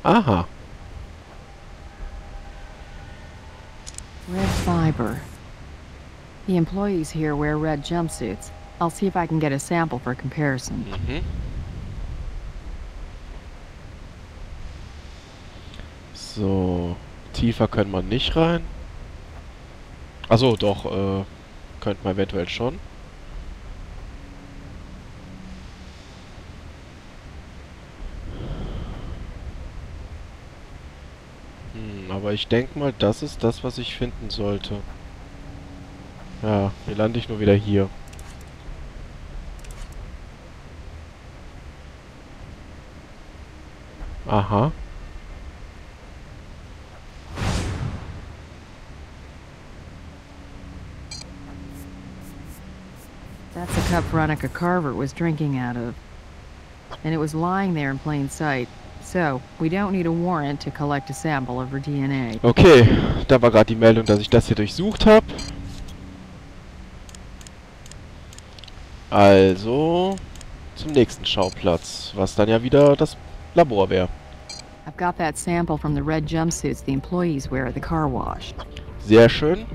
Aha. Red fiber. The employees here wear red jumpsuits. I'll see if I can get a sample for comparison. Mhm. So. Tiefer können wir nicht rein. Achso, doch, könnten wir eventuell schon. Aber ich denke mal, das ist das, was ich finden sollte. Ja, hier lande ich nur wieder hier. Aha. That's a cup Veronica Carver was drinking out of. And it was lying there in plain sight. So, we don't need a warrant to collect a sample of her DNA. Okay, da war gerade die Meldung, dass ich das hier durchsucht habe. Also zum nächsten Schauplatz, was dann ja wieder das Labor wäre. I've got that sample from the red jumpsuits the employees wear at the car wash. Sehr schön.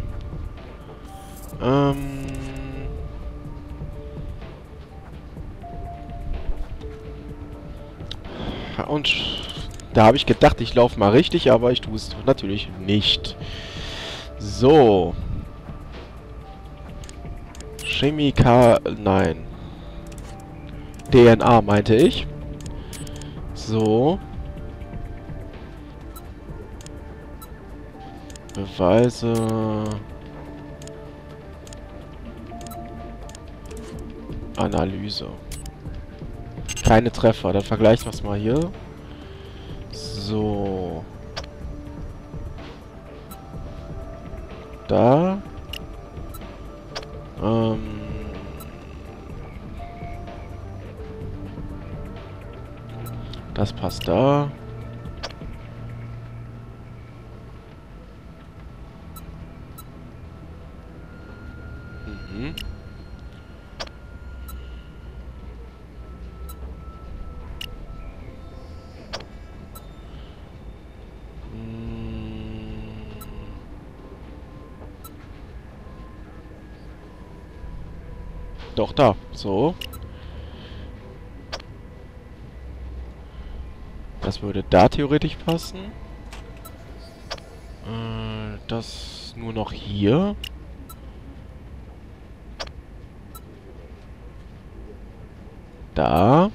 Und da habe ich gedacht, ich laufe mal richtig, aber ich tue es natürlich nicht. So. Nein. DNA meinte ich. So. Beweise. Analyse. Keine Treffer. Dann vergleichen wir es mal hier. So. Da. Das passt da. Mhm. Doch, da. So. Das würde da theoretisch passen. Das nur noch hier. Da.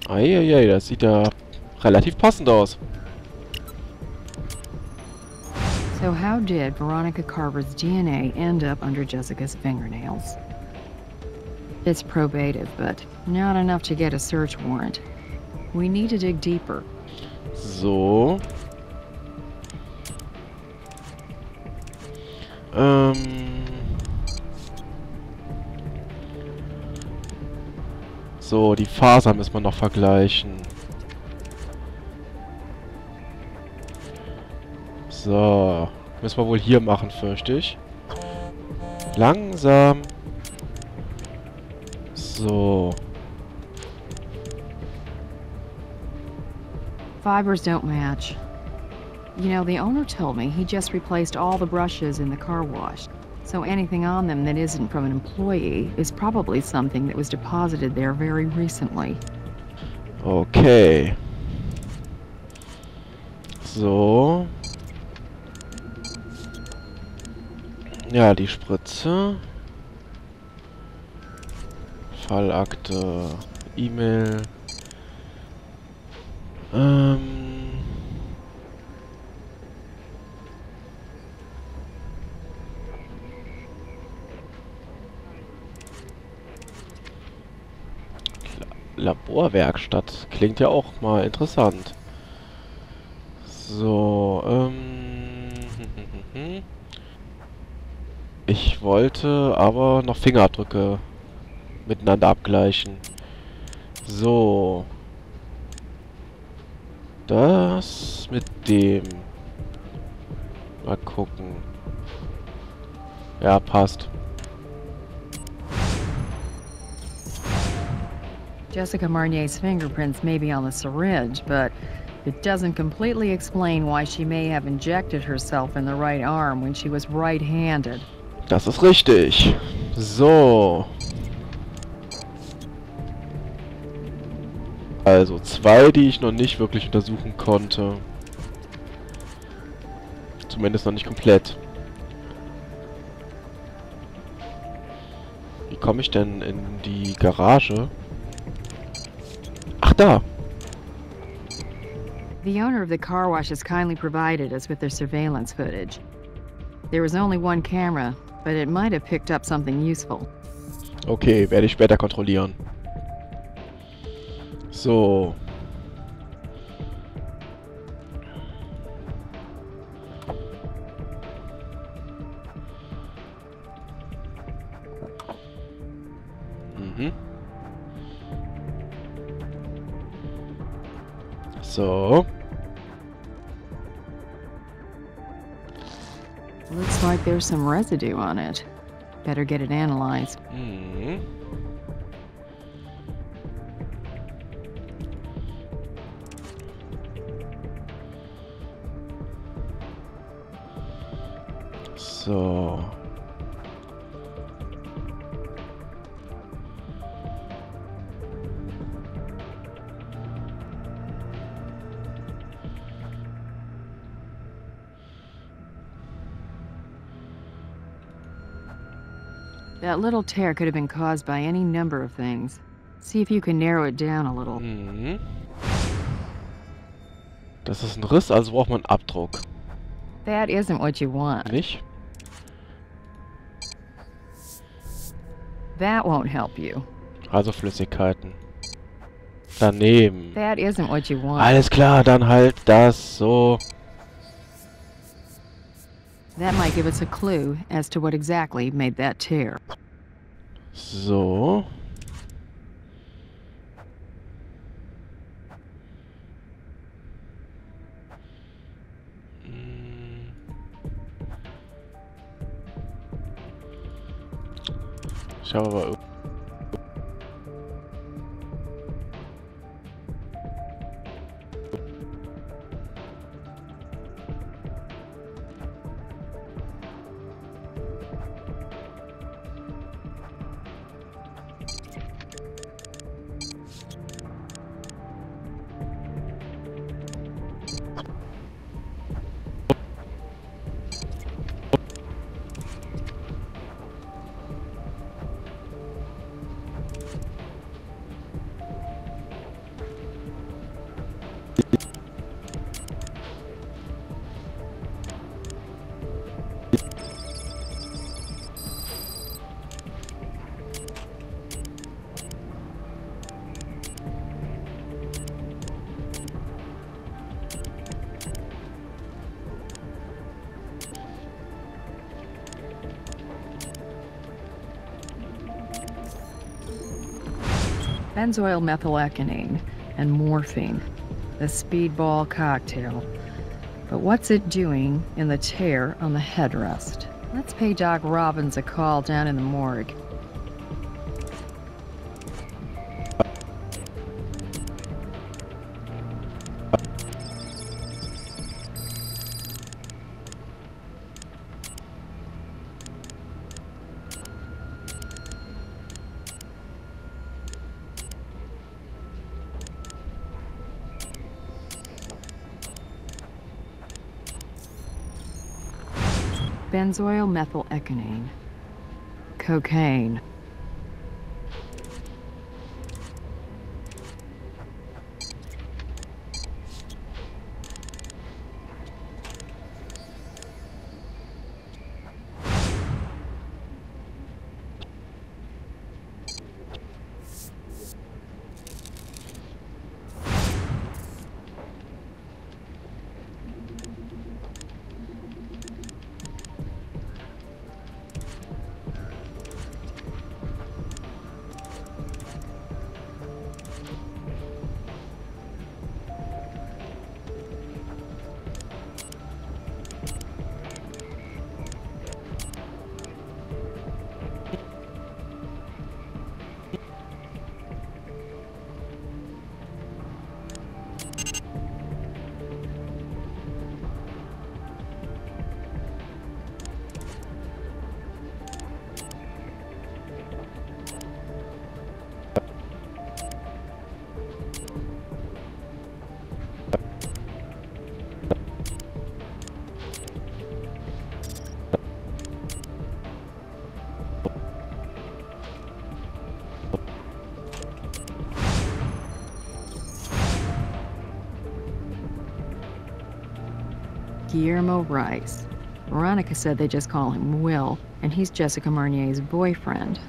Eieiei, das sieht ja relativ passend aus. So how did Veronica Carver's DNA end up under Jessica's fingernails? It's probative, but not enough to get a search warrant. We need to dig deeper. So. So, die Faser müssen wir noch vergleichen. So. Müssen wir wohl hier machen, fürchte ich. Langsam. So. Fibers don't match. You know, the owner told me he just replaced all the brushes in the car wash. So anything on them that isn't from an employee is probably something that was deposited there very recently. Okay. So. Ja, die Spritze. Fallakte. E-Mail. Laborwerkstatt. Klingt ja auch mal interessant. So, ich wollte aber noch Fingerabdrücke miteinander abgleichen. So. Das mit dem. Mal gucken. Ja, passt. Jessica Marnier's fingerprints may be on the syringe, but it doesn't completely explain why she may have injected herself in the right arm when she was right-handed. Das ist richtig. So. Also 2, die ich noch nicht wirklich untersuchen konnte. Zumindest noch nicht komplett. Wie komme ich denn in die Garage? Ach, da! The owner of the car wash has kindly provided us with their surveillance footage. There was only one camera, but it might have picked up something useful. Okay, werde ich später kontrollieren. So. Mhm. So. Looks like there's some residue on it. Better get it analyzed. Mhm. So. That little tear could have been caused by any number of things. See if you can narrow it down a little. Mhm. Das ist ein Riss, also braucht man einen Abdruck. That isn't what you want. Nicht? That won't help you. Also Flüssigkeiten. Daneben. That isn't what you want. Alles klar, dann halt das so. That might give us a clue as to what exactly made that tear. So. Ich habe aber... Benzoyl methylecgonine and morphine. The Speedball cocktail. But what's it doing in the tear on the headrest? Let's pay Doc Robbins a call down in the morgue. Benzoyl methylecgonine. Cocaine. Guillermo Rice. Veronica said they just call him Will, and he's Jessica Marnier's boyfriend.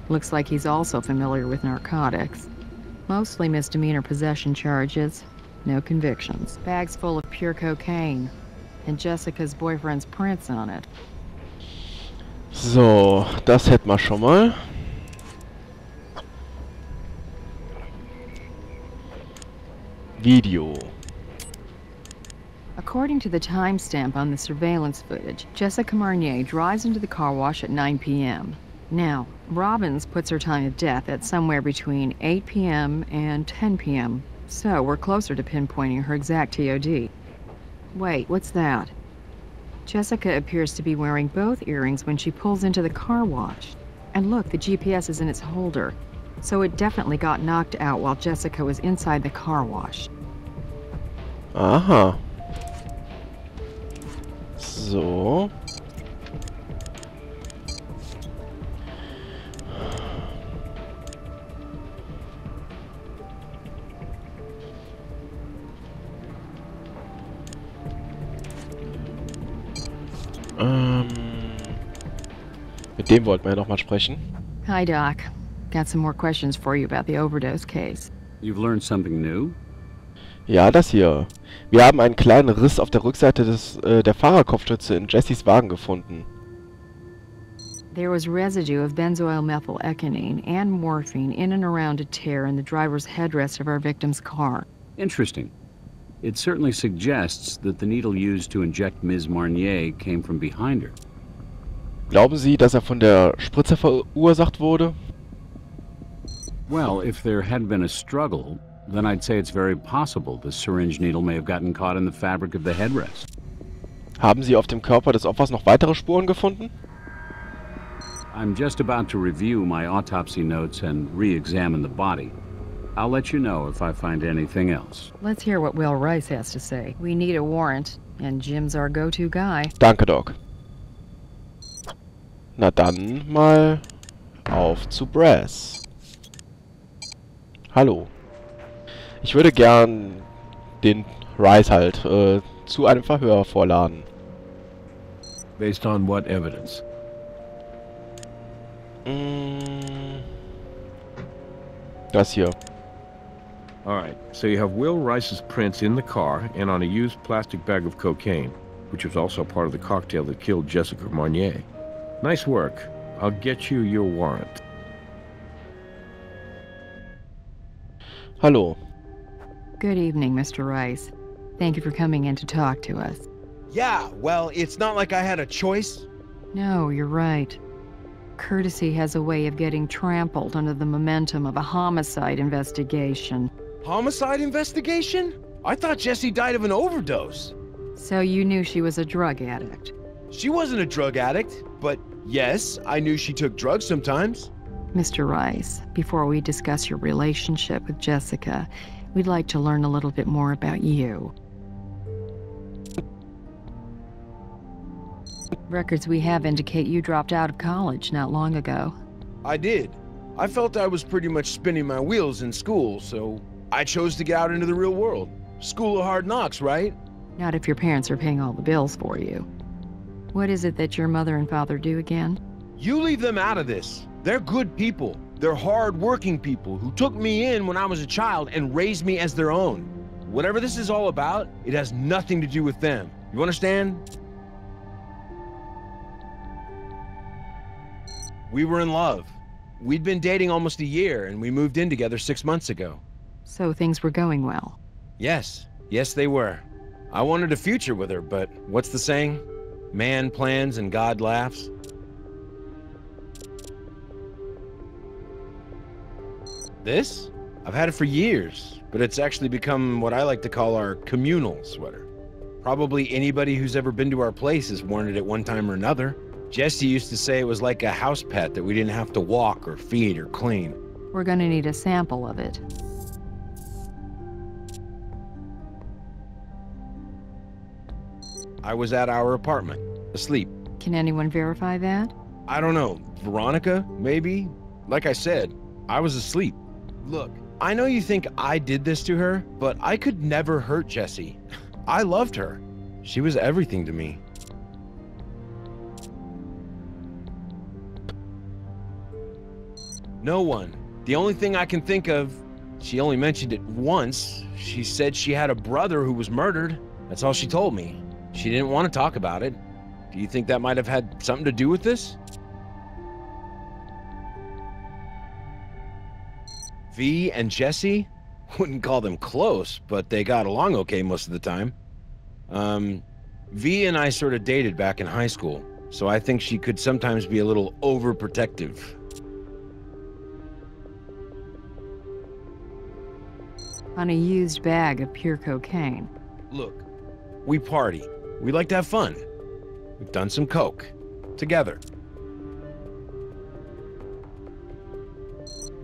Looks like he's also familiar with narcotics. Mostly misdemeanor possession charges. No convictions. Bags full of pure cocaine. And Jessica's boyfriend's prints on it. So, das hätten wir schon mal. Video. According to the timestamp on the surveillance footage, Jessica Marnier drives into the car wash at 9 p.m. Now, Robbins puts her time of death at somewhere between 8 p.m. and 10 p.m., so we're closer to pinpointing her exact TOD. Wait, what's that? Jessica appears to be wearing both earrings when she pulls into the car wash. And look, the GPS is in its holder, so it definitely got knocked out while Jessica was inside the car wash. Aha. So. Mit dem wollten wir ja nochmal sprechen. Hi, Doc. Got some more questions for you about the overdose case. You've learned something new? Ja, das hier. Wir haben einen kleinen Riss auf der Rückseite der Fahrerkopfstütze in Jessys Wagen gefunden. There was residue of benzoyl methylecgonine and morphine in and around a tear in the driver's headrest of our victim's car. Interesting. It certainly suggests that the needle used to inject Ms. Marnier came from behind her. Glauben Sie, dass er von der Spritze verursacht wurde? Well, if there had been a struggle, then I'd say it's very possible the syringe needle may have gotten caught in the fabric of the headrest. Haben Sie auf dem Körper des Opfers noch weitere Spuren gefunden? I'm just about to review my autopsy notes and re-examine the body. I'll let you know if I find anything else. Let's hear what Will Rice has to say. We need a warrant, and Jim's our go-to guy. Danke, Doc. Na dann mal auf zu Brass. Hallo. Ich würde gern den Rice halt zu einem Verhör vorladen. Based on what evidence? Das hier. Alright, so you have Will Rice's prints in the car and on a used plastic bag of cocaine, which was also part of the cocktail that killed Jessica Marnier. Nice work. I'll get you your warrant. Hallo. Good evening, Mr. Rice. Thank you for coming in to talk to us. Yeah, well, it's not like I had a choice. No, you're right. Courtesy has a way of getting trampled under the momentum of a homicide investigation. Homicide investigation? I thought Jessie died of an overdose. So you knew she was a drug addict? She wasn't a drug addict, but yes, I knew she took drugs sometimes. Mr. Rice, before we discuss your relationship with Jessica, we'd like to learn a little bit more about you. Records we have indicate you dropped out of college not long ago. I did. I felt I was pretty much spinning my wheels in school, so I chose to get out into the real world. School of hard knocks, right? Not if your parents are paying all the bills for you. What is it that your mother and father do again? You leave them out of this. They're good people. They're hard-working people who took me in when I was a child and raised me as their own. Whatever this is all about, it has nothing to do with them. You understand? We were in love. We'd been dating almost a year, and we moved in together 6 months ago. So things were going well. Yes. Yes, they were. I wanted a future with her, but what's the saying? Man plans and God laughs. This? I've had it for years, but it's actually become what I like to call our communal sweater. Probably anybody who's ever been to our place has worn it at one time or another. Jessie used to say it was like a house pet that we didn't have to walk or feed or clean. We're gonna need a sample of it. I was at our apartment, asleep. Can anyone verify that? I don't know, Veronica, maybe? Like I said, I was asleep. Look, I know you think I did this to her, but I could never hurt Jessie. I loved her. She was everything to me. No one. The only thing I can think of, she only mentioned it once. She said she had a brother who was murdered. That's all she told me. She didn't want to talk about it. Do you think that might have had something to do with this? V and Jesse? Wouldn't call them close, but they got along okay most of the time. V and I sort of dated back in high school, so I think she could sometimes be a little overprotective. On a used bag of pure cocaine. Look, we party. We like to have fun. We've done some coke. Together.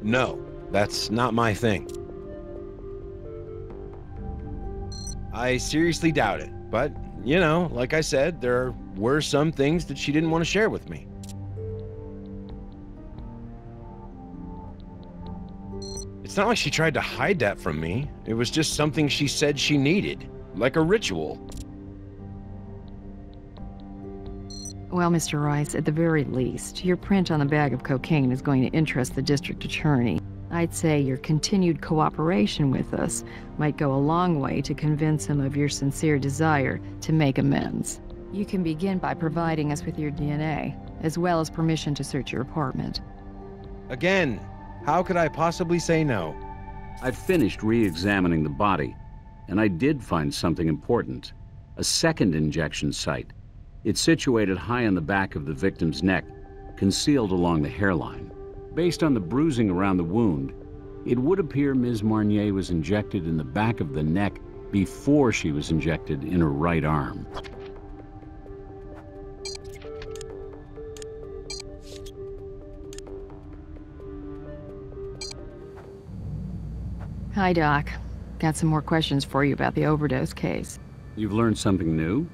No, that's not my thing. I seriously doubt it, but, you know, like I said, there were some things that she didn't want to share with me. It's not like she tried to hide that from me. It was just something she said she needed, like a ritual. Well, Mr. Rice, at the very least, your print on the bag of cocaine is going to interest the district attorney. I'd say your continued cooperation with us might go a long way to convince him of your sincere desire to make amends. You can begin by providing us with your DNA, as well as permission to search your apartment. Again, how could I possibly say no? I finished re-examining the body, and I did find something important. A second injection site. It's situated high on the back of the victim's neck, concealed along the hairline. Based on the bruising around the wound, it would appear Ms. Marnier was injected in the back of the neck before she was injected in her right arm. Hi, Doc. Got some more questions for you about the overdose case. You've learned something new?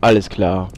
Alles klar.